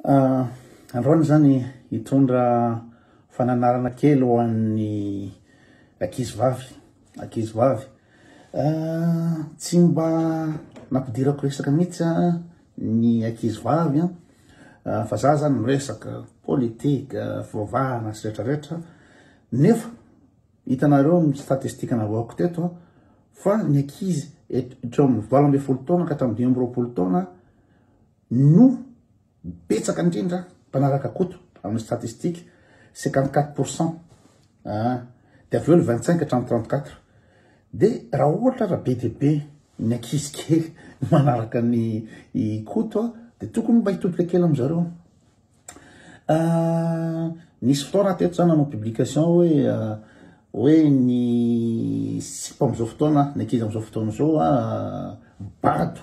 Androany zany hitondra fananarana kely ho an'ny ankizy vavy tsy mba nampidirako resaka mihitsy ny ankizy vavy fa za zany miresaka politika fivavahana sy rehetrarehetra nefa hitanareo ny statistika navoako teto fa ny ankizy etreo amin'ny 12 taona ka hatramin'ny 20 taona no betsaka indrindra mpanaraka koto amin'ny statistika 54%. De aveo le 25 hatramin'ny 34. De raha ohatra raha be dia be ny ankizy kely manaraka ny koto de tokony mba hitodika kely amin'zareo. Nisy fotoana teto zany nanao publication hoe ny sipa amin'izao fotoana ny ankizy amin'izao fotoana zao bado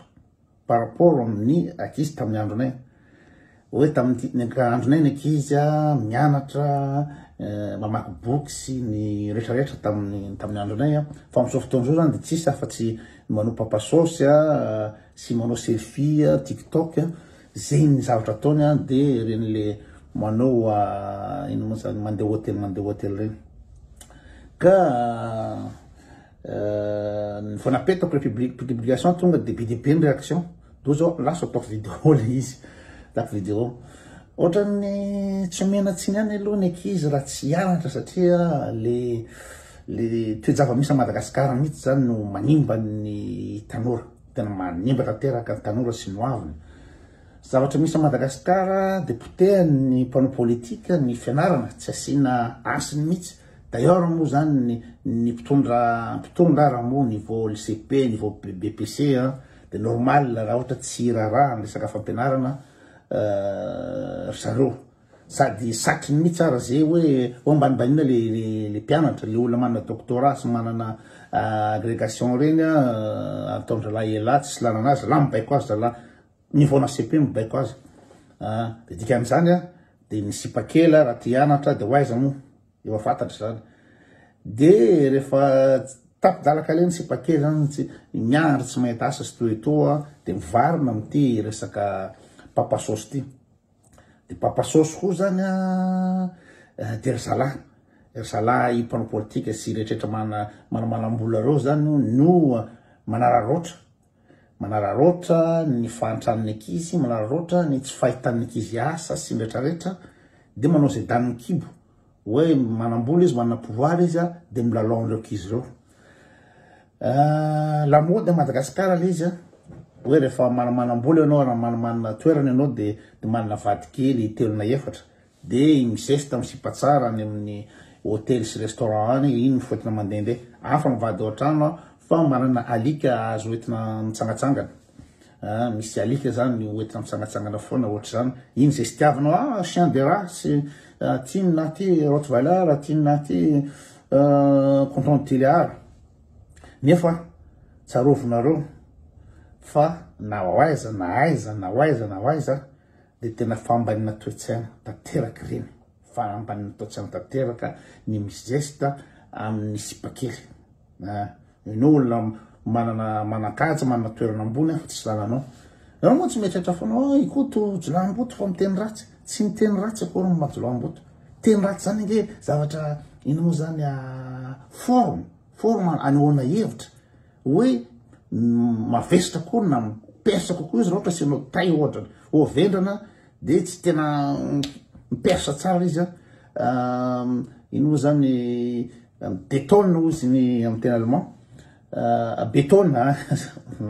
par rapport amin'ny ankizy tamin'ny andronay. Hoe tamin'ny andronay ny ankizy mianatra mamaky boky sy ny rehetrarehetra tamin'ny andronay fa amin'izao fotoana zao zany de tsisy afa-tsy manao papasosy sy manao selfie tiktok zay ny zavatra ataony de reny le manao ino moa zany mandeha hôtely reny ka fa napetako le publication tonga de be ny réaction do zao lasa ataoko vidéo le izy ataoko vidéo ohatrany tsy menatsiny any aloha ny ankizy raha tsy hianatra satria le toejava misy a Madagasikara mihitsy zany no manimba ny tanora tena manimba tanteraka ny tanora sy ny hoaviny. Zavatra misy a Madagasikara de potehan'ny mpanao politika ny fianarana tsy asiana asiny mihitsy. D'ailleurs moa zany ny mpitondra raha moa niveau LCP niveau BPC de normal raha ohatra tsy raharaha resaka fampianarana zareo sady satriny mihitsy ara zay hoe ambanibanina le mpianatra le olona manana doctorat sy manana agrégation reny ataondra lahy ela tsy lana anazy la mibaiko azy zala niveau na CP mibaiko azy de dikan'izany de ny sipakely raha ty hianatra de hoaiza moa efa fantatra zany de rehefa tapidalaka le ny sipakely zany tsy mianatra tsy mahita asa sy toetoa de mivarina amity resaka papasosy ty de papasosy koa zany de ry zalahy mpanao politika sy rehetrarehetra manambola reo zany no manararoatra ny fahantrany ankizy manararoatra ny tsy fahitan'ny ankizy asa sy rehetrarehetra de manao zay daniny kibo hoe manambola izy manana pouvoir izy de milalao an'ireo ankizy reo. La mode à Madagascar le izy hoe rehefa manambola ianao raha manana toerana ianao de manana vady kely telo na efatra de mizesta misipatsara any amin'ny hôtely sy restaurant any iny foentina mandehandeha afa mivady ao an-trano fa manana alika azo hoentina mitsangatsangana misy alika zany hoentina mitsangatsangana foana ohatra zany iny zay sy tiavanao chien de race tinina ty rottweiler tinina ty canton de Tuléar nefa tsarovinareo fa na hoaiza de tena fambanina toe-tsaina tanteraka reny fambanina toe-tsaina tanteraka ny mizesta amin'ny sipakely ny olona manakaja manana toerana ambony fa tsy lananao ianao moa tsy mieritreritra foana ikoto jolamboto fa miteny ratsy tsy miteny ratsy akory ny mahajolamboto teny ratsy zany nge zavatra ino moa zany forme anehoana hevitra hoe mavesatra koa na mipersa kokoa izy raha ohatra sy anao tay ohatra vendrana de tsy tena mipersa tsara izy ino moa zany détonne ozy ny amin'ny teny allemand bétonne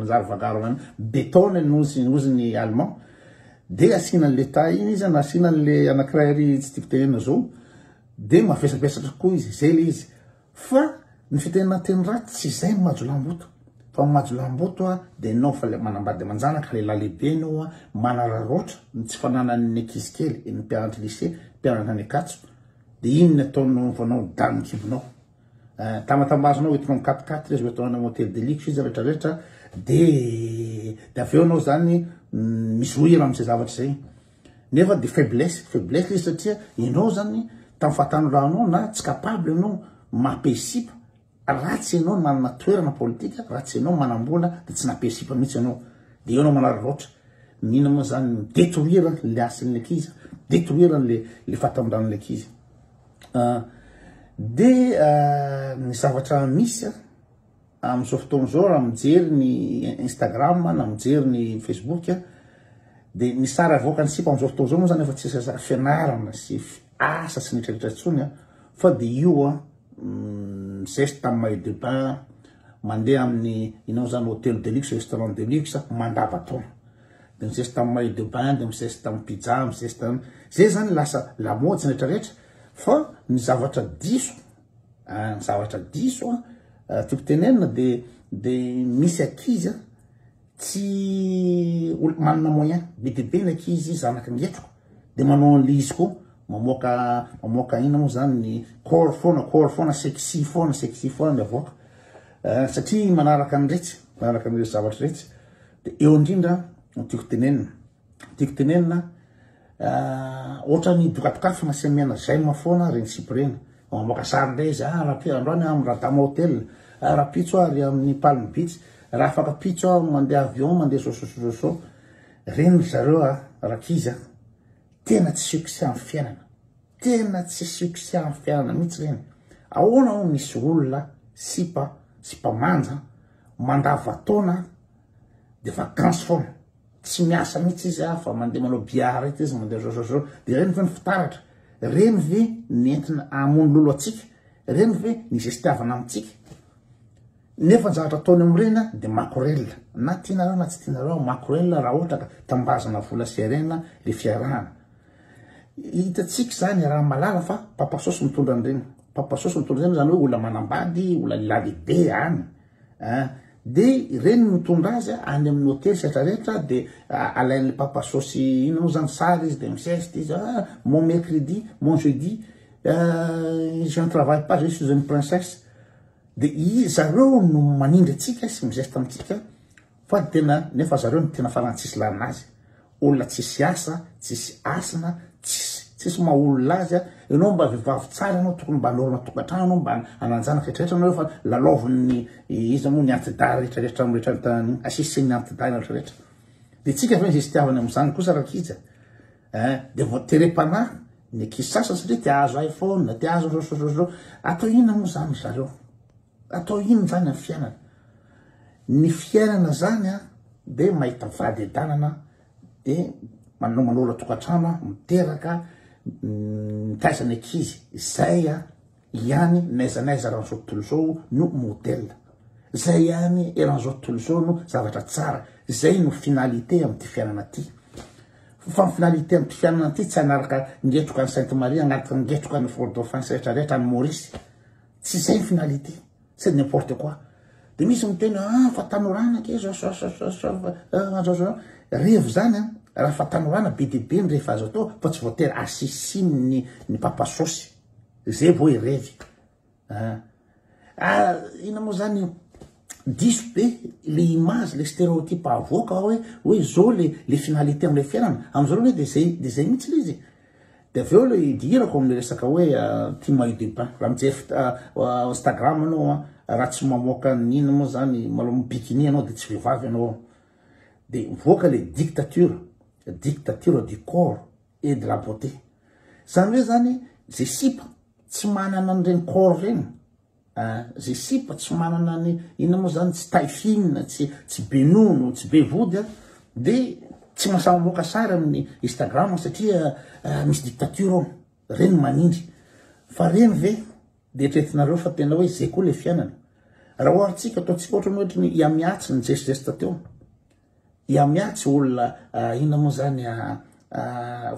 zary vagaro zany bétonne ozy ny allemand de asina le tay iny izy na asina le anankiray ry tsy tiako tenena zao de mavesapesatra koa izy zay le izy fa ny fitenena teny ratsy tsy zay mahajolamboto fa mahajolamboto de nao fa le manambady manjanaka lehilahy lehibe anao manararoatra tsy fananan'ny ankizy kely ny mpianatra lycée mpianatra ny akatso de iny ny ataonao vanao daniny kibonao tamatamazonao hoentinao mikatikaty izy hoentinao amin'ny hôtel de luxe izy rehetrarehetra de aveo anao zany mizohira am'izay zavatra zay nefa de faiblesse izy satria ianao zany tamin'ny fahatany raha anao na tsy capable ianao mampesipa ratsy ianao manana toerana politika ratsy ianao manambola de tsy nampesipa mihitsy ianao de ianao manararoatra mihina moa zany détruire le asin'le ankizy détruire le fahatamban'le ankizy de ny zavatra misy am'izao fotoan'izao raha mijery ny Instagram na mijery ny Facebook de ny sara avoaka ny sipa am'izao fotoan'izao moa zany efa tsy fianarana sy asa sy nitraritra tsony fa de io zeste tamin'ny maillot de bain mandeha amin'ny inao zany hôtel de luxe restaurant de luxe mandava-taona de mizeste tamin'ny maillot de bain de mizeste tamin'ny pizza mizeste tamin'ny zay zany lasa lamaody rehetrarehetra fa ny zavatra diso tiako tenenina de misy ankizy tsy manana moyen be de be ny ankizy zanaka ngetroko de manao an'le izy koa mamoaka ina moa zany ny corps foana sexy foana ny avoaka satria manaraka an'iretsy zavatra retsy de eo indrindra tiako tenenina ohatra ny dokatokafina sy miana zay mafoana reny siprena mamoaka sary ndray izy androany amin'ny Radama Hotel rapitso ary amin'ny Palm Beach raha afaka pitso mandeha avion mandeha so reny zareo rakizy tena tsy succès amin'ny fiainana mihitsy reny ahoana misy olona sipa manja mandava-taona de vacances foana tsy miasa mihitsy izy fa mandeha manao biara eto izy mandeha so de reny ve ny fitaratra reny ve nentina amono lolo atsika reny ve ny zestiavana amitsika nefa ny zavatra ataony am'ireny de makorella na tianareo na tsy tianareo makorella raha ohatra ka tambazana vola serena le fiarahana hitatsika zany raha malala fa papasosy mitondra an'ireny zany hoe olona manambady olona lalehibe any de reny mitondra azy any amin'ny hôtely rehetrarehetra de alain'le papasosy ino moa zany sary izy de miseste izy mon mercredi mon jeudi je ne travaille pas je suis une princesse de zareo no manindry atsika sy mizeste amitsika fa tena nefa zareo no tena farany tsisy laninazy olona tsisy asa tsisy asina tsisy mahaolona azy ianao mba vehivavy tsara anao tokony mba lorana tokantrano anao mba ananjanaka rehetrarehetra anao fa lalaoviny izy moa ny antidara rehetrarehetra amrehetra asisy ny antidara rehetrarehetra de tsika fa zay tiavany am'izany kosa rakizy de voaterepana ny ankizy sasany satria tia azo iPhone tia azo so atao inona moa zany zareo atao ino zany amin'ny fiainana ny fiainana zany de mahita vady adanana de manola tokantrano miteraka mitaisany ankizy zay ihany naizanaiza ran'izao tontolo zao no modèle zay ihany eran'izao tontolo zao no zavatra tsara zay no finalité am'ty fiainana ty fa finalité am'ty fiainana ty tsy anaraka ngetroka ny Sainte Marie anaraka ngetroka ny Fort Dauphin rehetrarehetra ny Maurice tsy zay ny finalité c'est n'importe quoi de misy miteny fa tanorana ke revo zany raha fa tanorana be de be ny rehefa azo atao fa tsy voatery asisiny ny papasosy zay vo irevy ina moa zany diso be le image le stéréotype avoaka hoe zao le finalité am'le fiainana am'zao hoe de zay mihitsy le izy de aveo le dirako am'le resaka hoe ty maillot de bain raha mijery Instagram anao raha tsy mamoaka nina moa zany malo bikini anao de tsy vehivavy anao de mivoaka le dictature du corps et de la beauté zany hoe zany zay sipa tsy manana an'ireny corps reny zay sipa tsy manana ny ina moa zany tsy taille fine tsy be nono tsy be vody de tsy mahasahy mamoaka sary amin'ny Instagram satria misy dictature reny manindry fa reny ve de tretinareo fa tena hoe zay koa le fiainana raha ohatsika ataotsika ohatra ohatra ny iamiatsy ny jesizesta teo iamiatsy olona ina moa zany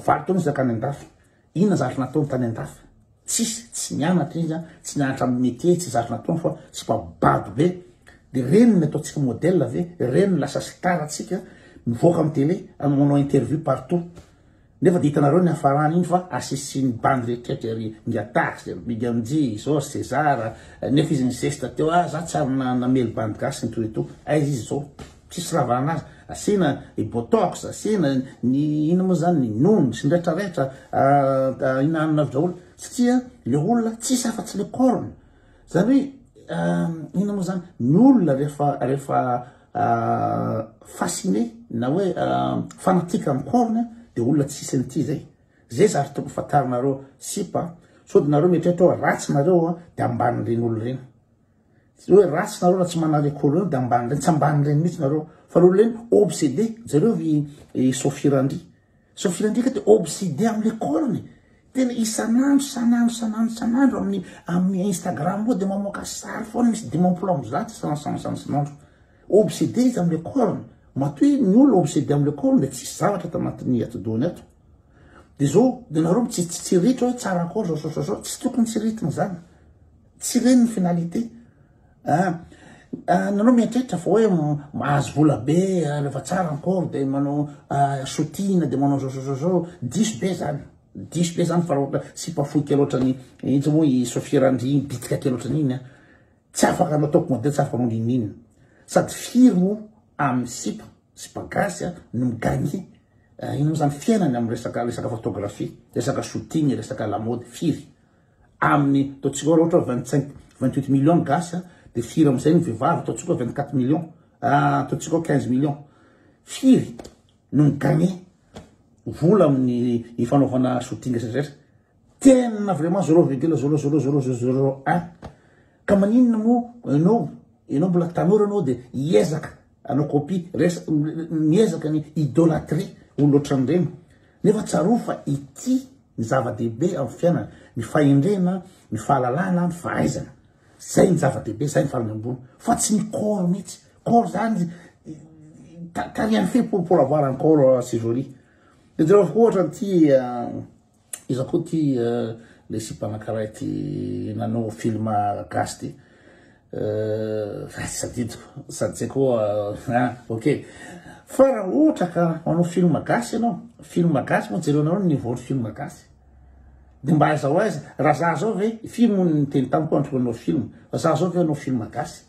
valo taona zakany andafy inona zavatra nataony tany andafy tsy nianatra izy tsy nianatra amin'ny métier tsy zavatra nataony fa tsy babado be de reny ny ataotsika modèle ve reny lasa star atsika mivoaka amin'ny télé manao interview partout nefa de hitanareo ny hafarany iny fa asisiny bandy rehetrarehetra ry Ngiatax Big MJ zao César nefa izy ny zesta teo za tsy ary namely bandy gasy nytoeto aizy izy zao tsisy raha anazy asina botox asina ny ina moa zany ny nono sy nrehetrarehetra ina anina daholo satria le olona tsisy afa-tsy le corne zany hoe ina moa zany ny olona rehefa fasciné na hoe fanatika amin'ny corne de olona tsisy n'ity zay zary toko fatarinareo sipa sody nareo mieritreritra hoe ratsy nareo de amban'ireny olo reny hoe ratsy nareo raha tsy manarekolo reny de amban'ireny tsy amban'ireny mihitsy nareo fa olo reny obsédé zareo Sofirandry ka de obsédé am'le corne tena isanandro amin'ny Instagram moa de mamoaka sary foana misy dimampolo zato isanandro obsédé izy am'le corne matoy ny olo obsédé am'le corne de tsisy zavatra tanatin'ny atodoany ato de zao de nareo tsy ritra hoe tsara akory zao tsy tokony tsy ritina zany tsy reny ny finalité nanao mieritreritra fa hoe mahazo vola be rehefa tsara akory de manao sotina de manao zao diso be zany fa raha sipa fohy kely ohatrany izy moa i Sofirandry bitika kely ohatrany iny tsy afaka ataoko modely tsy afaka manao inina sady firy moa amin'ny sipa gasy no migagné ino zany fiainany amin'ny resaka photographie resaka shooting resaka lamode firy amin'ny ataontsika ohatra 28 millions gasy de firy am'izay ny vehivavy ataontsika 24 millions ataontsika 15 millions firy no migagné vola amin'ny fanaovana shooting rehetra tena vraiment 0,00001 ka maninona moa ianao mbola tanora anao de iezaka anao copie miezaka ny idolâtrer olo ohatran'ireny nefa tsaro fa ity ny zava-dehibe amin'ny fiainana ny fahendrena ny fahalalana ny fahaizana zay ny zava-dehibe zay ny farany ambony fa tsy ny corps mihitsy corps zany tariany fe pour avoir un corps séjouri de zareo ohatra ty iza koa ty le sipa anankiray ty nanao film gasy ty sady zay koa ok fa raha ohatra ka manao film gasy ianao film gasy moa jerenareo ny niveau film gasy de mba aizao aiza raha za zao ve film ny teny tamiko antroko anao film fa za zao ve anao film gasy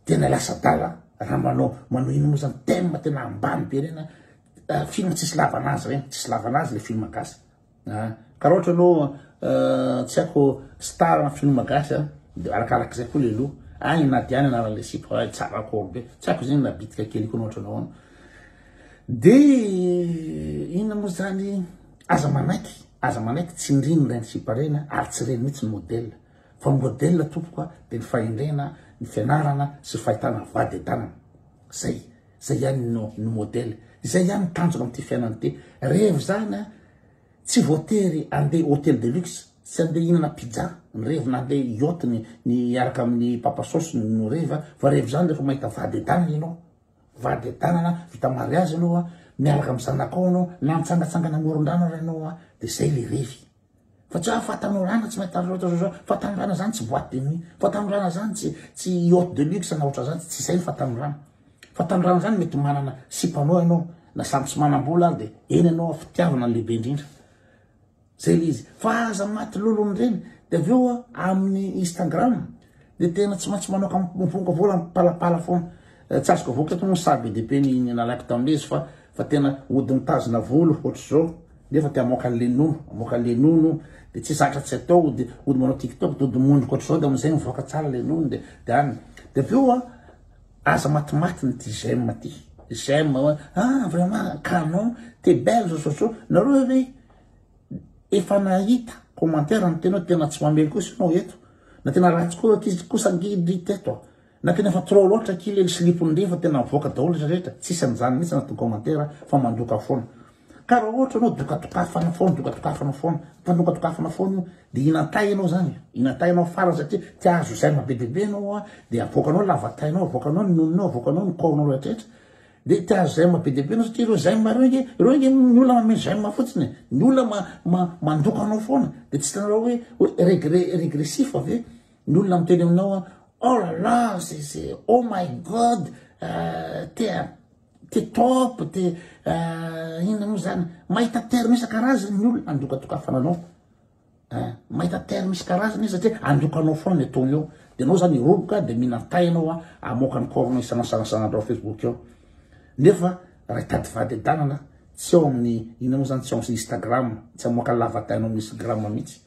tena lasa dala raha manao ino moa zany thème tena ambany be rena film tsisy lavanazy reny tsisy lavanazy le film gasy ka raha ohatra anao tsy haiko star na film gasy de arakarak'izay koa le loha agny nadiany anaran'le sipa tsara akory be tsy haiko zegny nabitika kely koa ohatra anao de inona moa zany aza manaiky tsy ndriny reny sipa reny ary tsy reny mihitsy ny modèle fa modèle tompoka de ny fahendrena ny fianarana sy fahitana vady tanana zay ihany ny modèle zay ihany tanjona am'ty fiainana ty revo zany tsy voatery andeha hôtel de luxe tsy andeha hinana pizza ny revo na andeha yacht ny araka amin'ny papasosy no reva fa revo zany rehefa mahita vady tanana ianao vady tanana vita mariage anao miaraka amin'ny zanakao anao na mitsangatsangana amoron-drano ianao de zay le revy fa tsy fatanorana tsy mahita fatanorana zany tsy boîte de nuit fatanorana zany tsy yacht de luxe na ohatra zany tsy zay ny fatanorana zany mety manana sipanao ianao na samy tsy manam-bola de eny anao fitiavana ny lehibe indrindra zay le izy fa aza maty lolony reny de aveo amin'ny Instagram de tena tsy maintsy manoka mivoaka vola mipalapala foana tsy azoko avoaka eto moa saby depe ny nalaiko tam'le izy fa tena ody mitazona volo ohatry zao nefa te amoaka le nono de tsy zatra tsy atao de ody manao TikTok de ody mondriko ohatry zao de am'izay mivoaka tsara le nono de any de aveo aza matimaty ny ty j'aime ty j'aime vraiment canon t'es belle zao nareo ve efa nahita commentaire ny tenao tena tsy mamely kosa ianao eto na tena ratsy koa akizy kosa ngidy teto na tena fa trop loatra kily slipony fa tena mivoaka daholo rehetra tsisy an'izany mihitsy anaty commentaire fa mandoka foana ka raha ohatra anao dokatokafana foana mpandokatokafana foana io de inantay ianao zany inantay ianao farany satria ty azo zay mabe bebe anao de avoakanao lavatainao avoakanao ny nononao avoakanao ny cornao rehetrarehetra de ty azo zay mabe bebe anao satria reo nge ny olona mame j'aime fotsiny ny olona mandokanao foana de tsy tanarao hoe régressif ave ny olona miteny aminao oh là là c'est oh my god t'es top t'es inona moa zany mahita terme isan-karazany ny olona andokatokafana anao mahita terme misy karazany izy satria andokanao foana ny ataony eo de anao zany roboka de minantay anao amoaka ny cornao isanasanasanandro Facebook eo nefa raha hitady vady adanana tsy eo amin'ny inona moa zany tsy eo amin'ny Instagram tsy amoaka lavatainao amin'ny Instagram mihitsy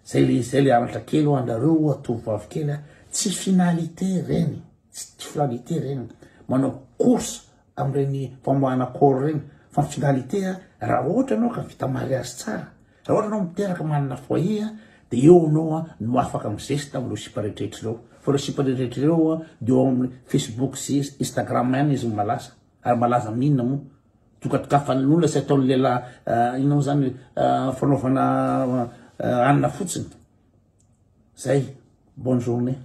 zay le anatra kely andareo tovovavy kely tsy finalité reny tsy finalité reny manao course am'ireny famoahana corps regny fa ny finalité raha ohatra anao ka vita mariage tsara raha ohatra anao miteraka manana foyer de eo anao no afaka mizesta am'lo sipa rehetrarehetra reo fa lo sipa rehetrarehetra reo de eo amin'ny Facebook sy Instagram ihany izy malasa ary malaza minina moa tokatokafan'olona sy ataon'ny lehilahy inao zany fanaovana anina fotsiny zay bonne journée.